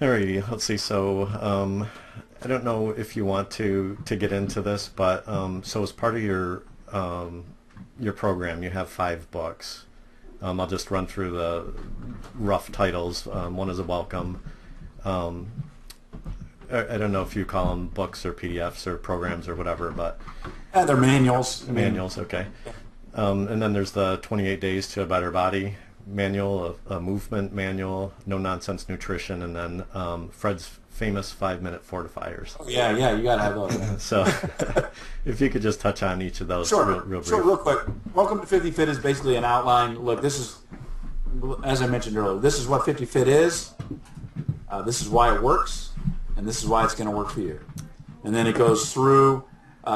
Alrighty, let's see. So, I don't know if you want to get into this, but so as part of your program, you have 5 books. I'll just run through the rough titles. One is a welcome. Um, I don't know if you call them books or PDFs or programs or whatever, but Yeah, they're manuals. manuals, okay. And then there's the 28 Days to a Better Body manual, a movement manual, no nonsense nutrition, and then Fred's famous 5-minute fortifiers. Yeah, you gotta have those. So if you could just touch on each of those Sure, real sure, brief. real quick. Welcome to 50 Fit is basically an outline. Look, this is, as I mentioned earlier, this is what 50 Fit is. This is why it works, and this is why it's going to work for you. And then it goes through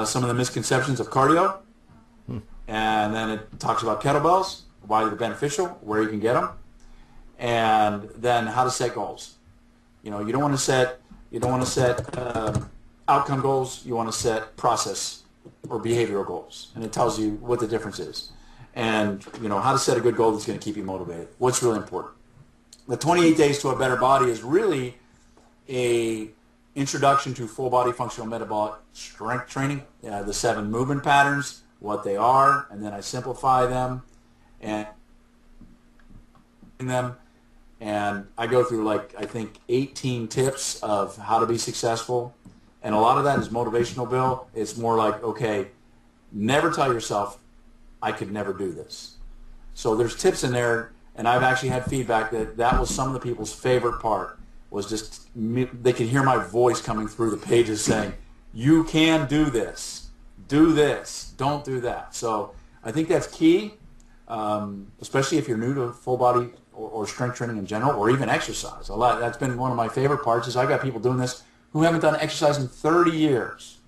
some of the misconceptions of cardio, and then it talks about kettlebells, why they're beneficial, where you can get them, and then how to set goals. You know, you don't want to set outcome goals. You want to set process or behavioral goals, and it tells you what the difference is, and you know how to set a good goal that's going to keep you motivated. What's really important. The 28 Days to a Better Body is really a introduction to full body functional metabolic strength training. The 7 movement patterns, what they are, and then I simplify them and I go through like I think 18 tips of how to be successful, and a lot of that is motivational, Bill. It's more like, okay, never tell yourself I could never do this. So there's tips in there, and I've actually had feedback that was some of the people's favorite part, was just they could hear my voice coming through the pages saying, you can do this, don't do that. So I think that's key, especially if you're new to full body or strength training in general, or even exercise. That's been one of my favorite parts, is I've got people doing this who haven't done exercise in 30 years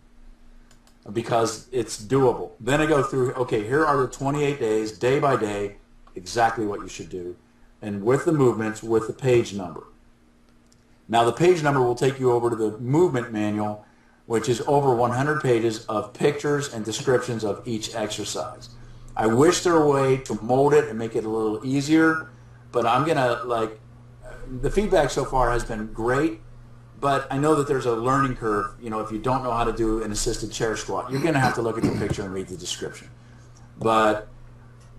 because it's doable. Then I go through, okay, here are the 28 days, day by day, exactly what you should do, and with the movements, with the page number. Now the page number will take you over to the movement manual, which is over 100 pages of pictures and descriptions of each exercise. I wish there were a way to mold it and make it a little easier, but I'm going to, the feedback so far has been great, but I know that there's a learning curve. You know, if you don't know how to do an assisted chair squat, you're going to have to look at the picture and read the description. But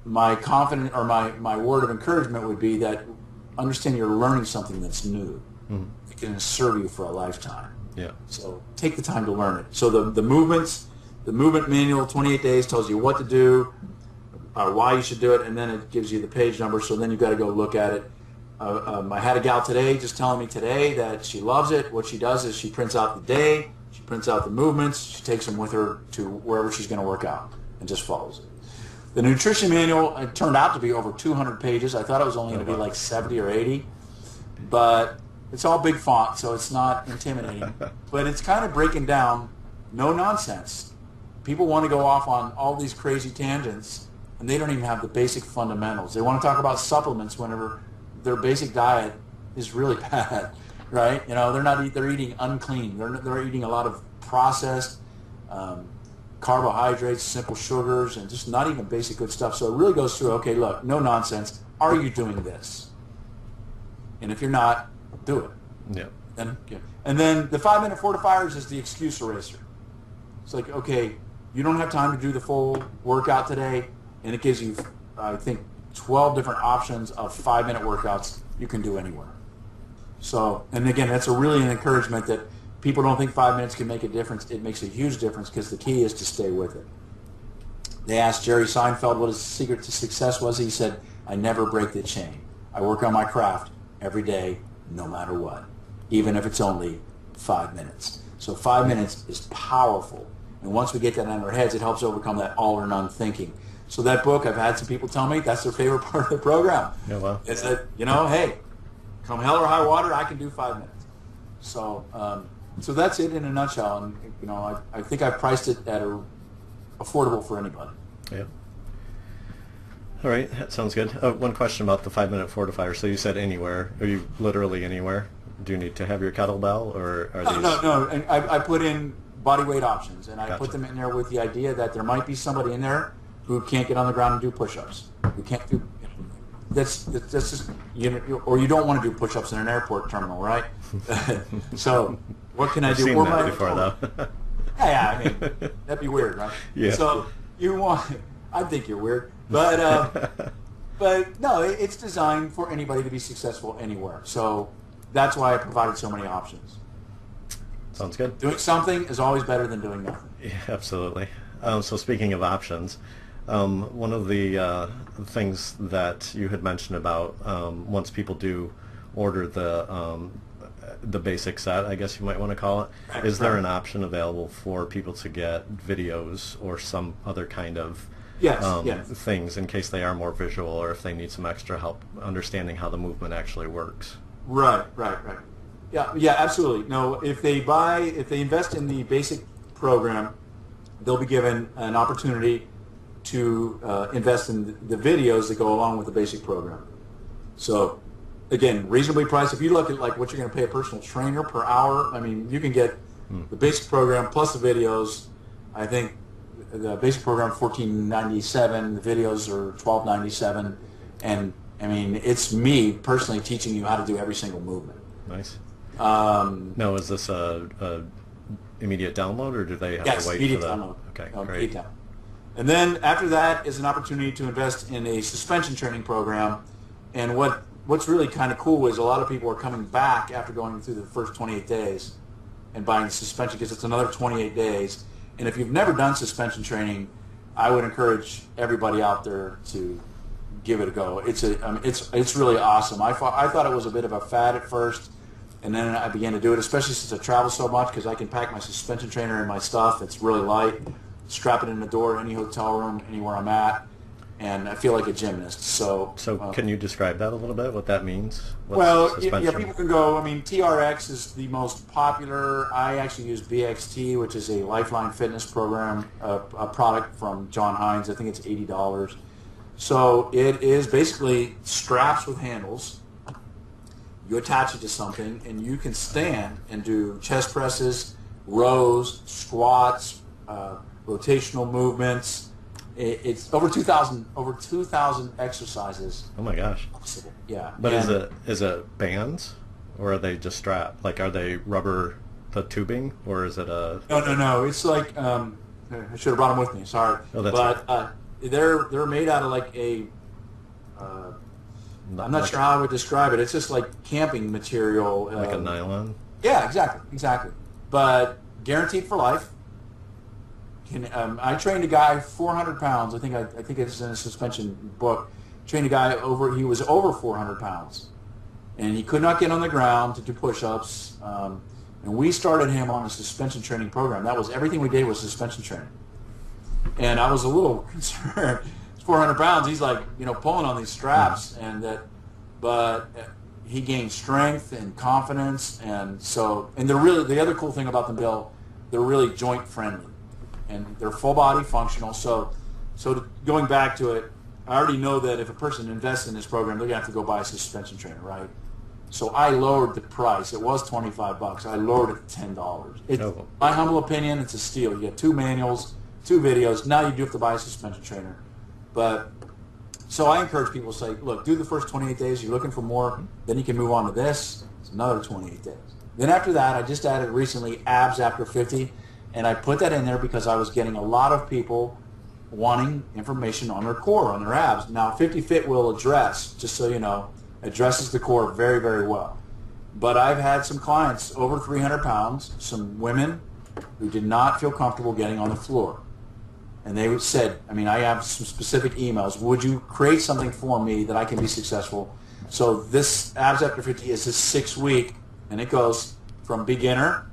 my my word of encouragement would be that understand you're learning something that's new. It can serve you for a lifetime. Yeah. So take the time to learn it. So the movement manual, 28 days, tells you what to do, why you should do it, and then it gives you the page number. So then you've got to go look at it. I had a gal today just telling me today that she loves it. What she does is she prints out the day, she prints out the movements, she takes them with her to wherever she's going to work out and just follows it. The nutrition manual, it turned out to be over 200 pages. I thought it was only going to be like 70 or 80, but it's all big font, so it's not intimidating. But it's kind of breaking down, no nonsense. People want to go off on all these crazy tangents, and they don't even have the basic fundamentals. They want to talk about supplements whenever their basic diet is really bad, right? You know, they're eating unclean. They're eating a lot of processed carbohydrates, simple sugars, and just not even basic good stuff. So it really goes through, okay, look, no nonsense. Are you doing this? And if you're not, do it. Yeah. And then the 5-minute fortifiers is the excuse eraser. It's like, okay, you don't have time to do the full workout today, and it gives you, I think, 12 different options of 5-minute workouts you can do anywhere. So, and again, that's really an encouragement that people don't think 5 minutes can make a difference. It makes a huge difference because the key is to stay with it. They asked Jerry Seinfeld what his secret to success was. He said, I never break the chain. I work on my craft every day, no matter what, even if it's only 5 minutes. So 5 minutes is powerful. And once we get that in our heads, it helps overcome that all or none thinking. So that book, I've had some people tell me that's their favorite part of the program. Yeah, well. It's that, you know, hey, come hell or high water, I can do 5 minutes. So so that's it in a nutshell. And, you know, I think I've priced it at affordable for anybody. Yeah. All right, that sounds good. One question about the 5-minute fortifier. So you said anywhere. Are you literally anywhere? Do you need to have your kettlebell, or are these? No. And I put in body weight options, and I Gotcha. put them in there with the idea that there might be somebody in there who can't get on the ground and do push-ups, who can't do. that's just, you know, or you don't want to do push-ups in an airport terminal, right? So what can I I've do? seen Or that before, though. yeah, I mean, that'd be weird, right? Yeah. So you want, I think you're weird, but no, it's designed for anybody to be successful anywhere. So that's why I provided so many options. Sounds good. Doing something is always better than doing nothing. Yeah, absolutely. So speaking of options, one of the things that you had mentioned about once people do order the basic set, I guess you might want to call it, Right, is there right. an option available for people to get videos or some other kind of Yes, yes. things in case they are more visual or if they need some extra help understanding how the movement actually works? Right, right, right. Yeah, yeah, absolutely. No, if they invest in the basic program, they'll be given an opportunity to invest in the videos that go along with the basic program. So, again, reasonably priced. If you look at like what you're going to pay a personal trainer per hour, I mean, you can get the basic program plus the videos. I think the basic program $14.97, the videos are $12.97, and I mean, it's me personally teaching you how to do every single movement. Nice. Um, Now, is this a immediate download, or do they have yes, to wait immediate for the? download. Okay, No, great. immediate download. And then after that is an opportunity to invest in a suspension training program. And what's really kind of cool is a lot of people are coming back after going through the first 28 days and buying the suspension because it's another 28 days. And if you've never done suspension training, I would encourage everybody out there to give it a go. It's really awesome. I thought it was a bit of a fad at first, and then I began to do it, especially since I travel so much because I can pack my suspension trainer in my stuff. It's really light. Strap it in the door, any hotel room, anywhere I'm at, and I feel like a gymnast. So Can you describe that a little bit? What that means? What's well, suspension? yeah, people can go. I mean, TRX is the most popular. I actually use BXT, which is a Lifeline fitness program, a product from John Hines. I think it's $80. So it is basically straps with handles. You attach it to something, and you can stand and do chest presses, rows, squats, rotational movements. It's over 2,000 exercises. Oh my gosh! Possible. Yeah. But And is it bands, or are they just strapped? Like, are they rubber, the tubing, or is it a? no. It's like I should have brought them with me. Sorry, Oh, that's but they're made out of like a. I'm not sure how I would describe it. It's just like camping material. Like a nylon. Yeah, exactly. But guaranteed for life. I trained a guy 400 pounds. I think it's in a suspension book. Trained a guy he was over 400 pounds, and he could not get on the ground to do push-ups. And we started him on a suspension training program. That was everything we did was suspension training. And I was a little concerned. 400 pounds. He's like, pulling on these straps, but he gained strength and confidence, and they're really, the other cool thing about them, Bill, they're really joint friendly, and they're full body functional. So going back to it, I already know that if a person invests in this program, they're gonna have to go buy a suspension trainer, right? So I lowered the price. It was $25. I lowered it to $10. Oh. My humble opinion, it's a steal. You get 2 manuals, 2 videos. Now you do have to buy a suspension trainer. But so I encourage people to say, look, do the first 28 days. You're looking for more, then you can move on to this. It's another 28 days. Then after that, I just added recently abs after 50, and I put that in there because I was getting a lot of people wanting information on their core, on their abs. Now, 50 Fit will address, just so you know, addresses the core very, very well. But I've had some clients over 300 pounds, some women who did not feel comfortable getting on the floor. And they said, I have some specific emails. Would you create something for me that I can be successful? So this Abs After 50 is a 6-week, and it goes from beginner,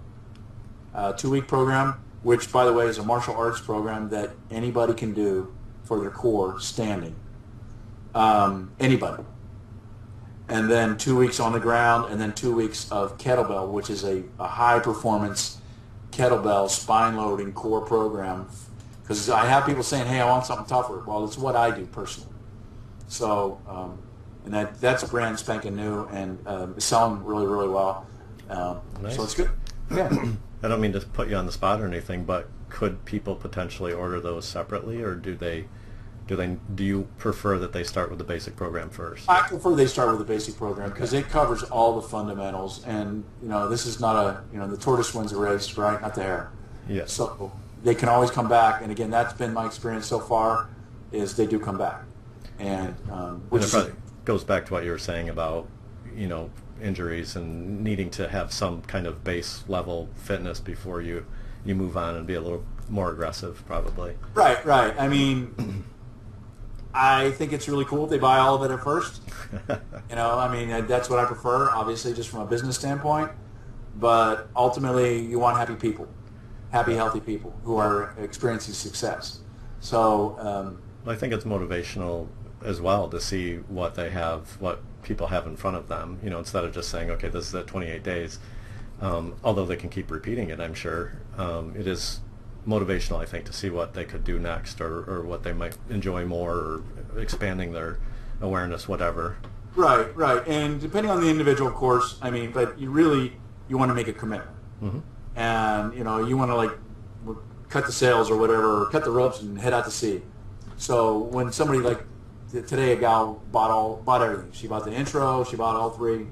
2-week program, which, by the way, is a martial arts program that anybody can do for their core standing. Anybody. And then 2 weeks on the ground, and then 2 weeks of kettlebell, which is a high-performance kettlebell spine-loading core program. Because I have people saying, hey, I want something tougher. Well, it's what I do personally. So, and that's brand spanking new, and it's selling really, really well. Nice. So it's good. Yeah. I don't mean to put you on the spot or anything, but could people potentially order those separately, or do they Do you prefer that they start with the basic program first? I prefer they start with the basic program because it covers all the fundamentals, and this is not the tortoise wins the race, right? Not the hare. Yes. So they can always come back, and again, that's been my experience so far, is they do come back, and which probably goes back to what you were saying about injuries and needing to have some kind of base level fitness before you move on and be a little more aggressive, probably. Right. I mean, I think it's really cool if they buy all of it at first. That's what I prefer, obviously, just from a business standpoint. But ultimately, you want happy people, healthy people who are experiencing success. So I think it's motivational as well to see what people have in front of them. Instead of just saying, okay, this is at 28 days. Although they can keep repeating it, I'm sure. It is motivational, I think, to see what they could do next, or what they might enjoy more, or expanding their awareness, whatever. Right. And depending on the individual, of course, but you want to make a commitment. Mm-hmm. And, you want to cut the sails or whatever, or cut the ropes and head out to sea. So when somebody today, a gal bought everything. She bought the intro, she bought all three.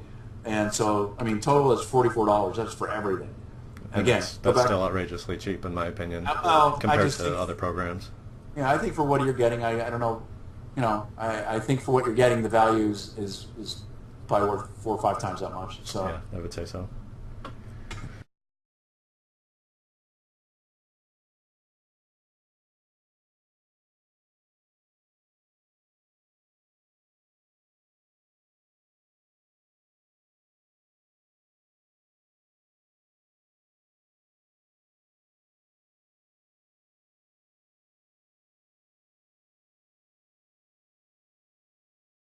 And so, total is $44. That's for everything. Again, that's still outrageously cheap, in my opinion, compared to other programs. Yeah, I think for what you're getting, I don't know, I think for what you're getting, the value is probably worth 4 or 5 times that much. So yeah, I would say so.